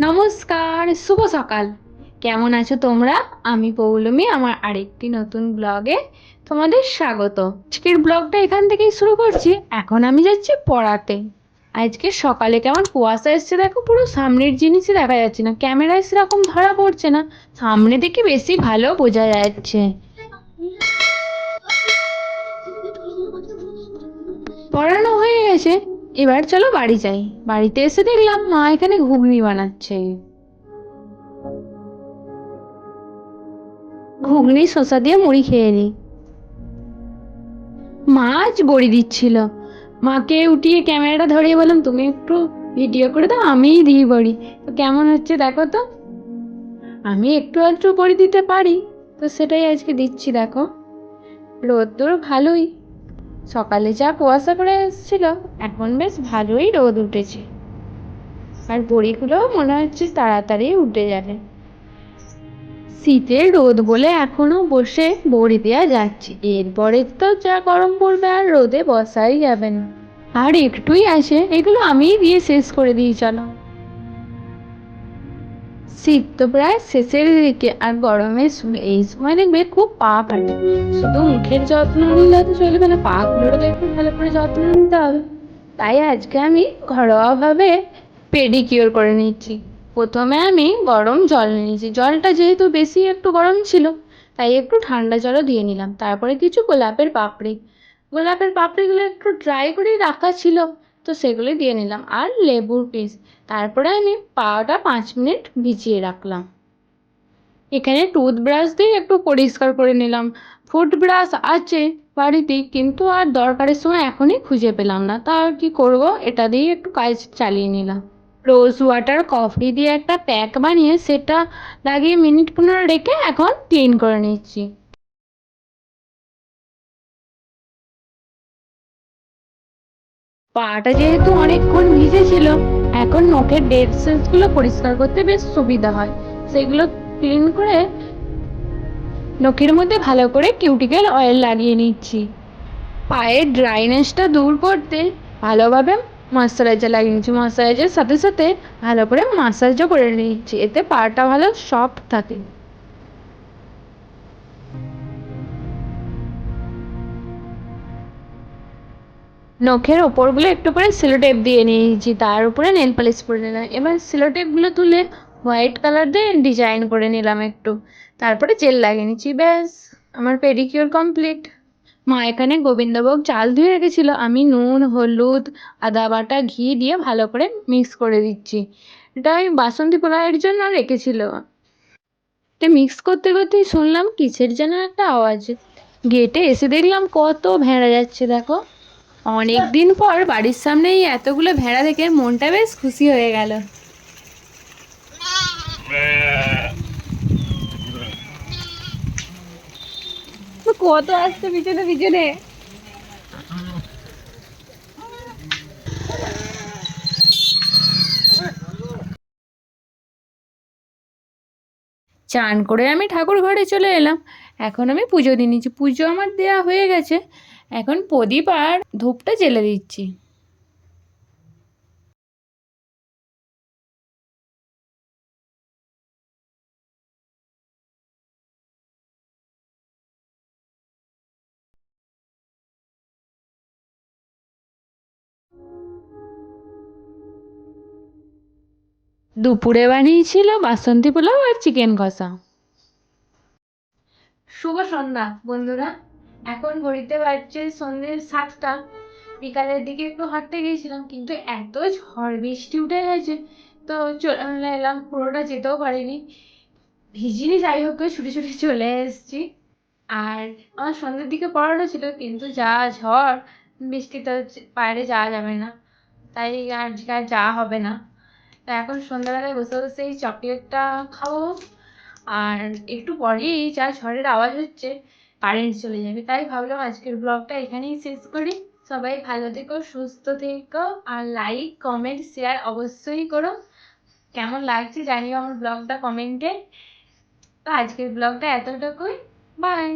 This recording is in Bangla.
নমস্কার, শুভ সকাল। কেমন আছো তোমরা? আমি পৌলমী, আমার আরেকটি নতুন ব্লগে তোমাদের স্বাগত। আজকের ব্লগটা এখান থেকেই শুরু করছি। এখন আমি যাচ্ছি পড়াতে। আজকে সকালে কেমন কুয়াশা এসছে দেখো, পুরো সামনের জিনিসই দেখা যাচ্ছে না, ক্যামেরায় সেরকম ধরা পড়ছে না, সামনে থেকে বেশি ভালো বোঝা যাচ্ছে। পড়ানো হয়ে গেছে, এবার চলো বাড়ি যাই। বাড়িতে এসে দেখলাম মা এখানে ঘুগনি বানাচ্ছে। ঘুগনি শসা দিয়ে মুড়ি খেয়ে নিই। মা আজ বড়ি দিচ্ছিল। মাকে উঠিয়ে ক্যামেরাটা ধরিয়ে বললাম তুমি একটু ভিডিও করে দাও, আমিই দিই বড়ি। তো কেমন হচ্ছে দেখো তো। আমি একটু আধটু বড়ি দিতে পারি, তো সেটাই আজকে দিচ্ছি দেখো। রোদ্দুর ভালোই, সকালে যা কুয়াশা করে এসেছিল, এখন বেশ ভালোই রোদ উঠেছে। আর বড়িগুলো মনে হচ্ছে তাড়াতাড়ি উঠে যাবে। শীতের রোদ বলে এখনো বসে বড়ি দেওয়া যাচ্ছে, এরপরে তো যা গরম পড়বে আর রোদে বসাই যাবে না। আর একটুই আছে, এগুলো আমিই দিয়ে শেষ করে দিই চলো। শীত তো প্রায় শেষের দিকে, আর গরমের এই সময় দেখবে খুব পা ফাটে। শুধু মুখের যত্ন নিলে তো চলবে না, পা গুলোরও তো একটু ভালো করে যত্ন নিতে হবে। তাই আজকে আমি ঘরোয়াভাবে পেডিকিওর করে নিচ্ছি। প্রথমে আমি গরম জল নিয়েছি, জলটা যেহেতু বেশি একটু গরম ছিল, তাই একটু ঠান্ডা জলও দিয়ে নিলাম। তারপরে কিছু গোলাপের পাপড়িগুলো একটু ড্রাই করে রাখা ছিল, তো সেগুলো দিয়ে নিলাম, আর লেবুর পিস। তারপরে আমি পাটা 5 মিনিট ভিজিয়ে রাখলাম। এখানে টুথব্রাশ দিয়ে একটু পরিষ্কার করে নিলাম। ফুট ব্রাশ আছে বাড়িতেই, কিন্তু আর দরকারের সময় এখনই খুঁজে পেলাম না, তা আর কি করব, এটা দিয়ে একটু কাজ চালিয়ে নিলাম। রোজ ওয়াটার কফি দিয়ে একটা প্যাক বানিয়ে সেটা লাগিয়ে মিনিট 15 রেখে এখন ক্লিন করে নিচ্ছি। পাটা যেহেতু অনেকক্ষণ ভিজেছিল, এখন নখের ডেড সেলসগুলো পরিষ্কার করতে বেশ সুবিধা হয়। সেগুলো ক্লিন করে নখের মধ্যে ভালো করে কিউটিকেল অয়েল লাগিয়ে নিচ্ছি। পায়ের ড্রাইনেসটা দূর করতে ভালোভাবে ময়শ্চারাইজার লাগিয়ে নিচ্ছি। ময়শ্চারাইজারের সাথে সাথে ভালো করে মাসাজও করে নিচ্ছি, এতে পাটা ভালো সফট থাকে। নখের ওপরগুলো একটু করে সেলো টেপ দিয়ে নিয়েছি, তার উপরে নেল পালিশ করে নিলাম। এবার সেলো টেপগুলো তুলে হোয়াইট কালার দিয়ে ডিজাইন করে নিলাম একটু, তারপরে জেল লাগিয়ে নিচ্ছি। ব্যাস, আমার পেডিকিওর কমপ্লিট। মা এখানে গোবিন্দভোগ চাল ধুয়ে রেখেছিল, আমি নুন, হলুদ, আদা বাটা, ঘি দিয়ে ভালো করে মিক্স করে দিচ্ছি। এটা আমি বাসন্তী পোলাওয়ের জন্য রেখেছিল। এটা মিক্স করতে করতেই শুনলাম কিসের যেন একটা আওয়াজ। গেটে এসে দেখলাম কত ভেড়া যাচ্ছে দেখো। অনেকদিন পর বাড়ির সামনে এই এতগুলো ভেড়া দেখে মনটা বেশ খুশি হয়ে গেল। কত আসছে পিছনে পিছনে। চান করে আমি ঠাকুর ঘরে চলে এলাম। এখন আমি পুজো দিয়ে নিচ্ছি, পুজো আমার দেওয়া হয়ে গেছে। এখন প্রদীপ আর ধূপটা জ্বেলে দিচ্ছি। দুপুরে বানিয়েছিল বাসন্তী পোলাও আর চিকেন কষা। শুভ সন্ধ্যা বন্ধুরা, এখন ঘড়িতে বাজছে সন্ধ্যে 7টা। বিকালের দিকে একটু হাঁটতে গিয়েছিলাম, কিন্তু এত ঝড় বৃষ্টি উঠে গেছে, তো চলে এলাম, পুরোটা যেতেও পারিনি। ভিজিনি, যাই হোক ছুটে ছুটে চলে এসেছি। আর আমার সন্ধ্যের দিকে পড়ানো ছিল, কিন্তু যা ঝড় বৃষ্টিতে বাইরে যাওয়া যাবে না, তাই আজকে আর যাওয়া হবে না। তো এখন সন্ধ্যাবেলায় বসে বসে এই চকলেটটা খাবো, আর একটু পরেই যা ঝড়ের আওয়াজ হচ্ছে কারেন্ট চলে যাবে। তাই ভাবলাম আজকের ব্লগটা এখানেই শেষ করি। সবাই ভালো থেকো, সুস্থ থেকো, আর লাইক কমেন্ট শেয়ার অবশ্যই করো। কেমন লাগছে জানিও আমার ব্লগটা কমেন্টে। তো আজকের ব্লগটা এতটুকুই, বাই।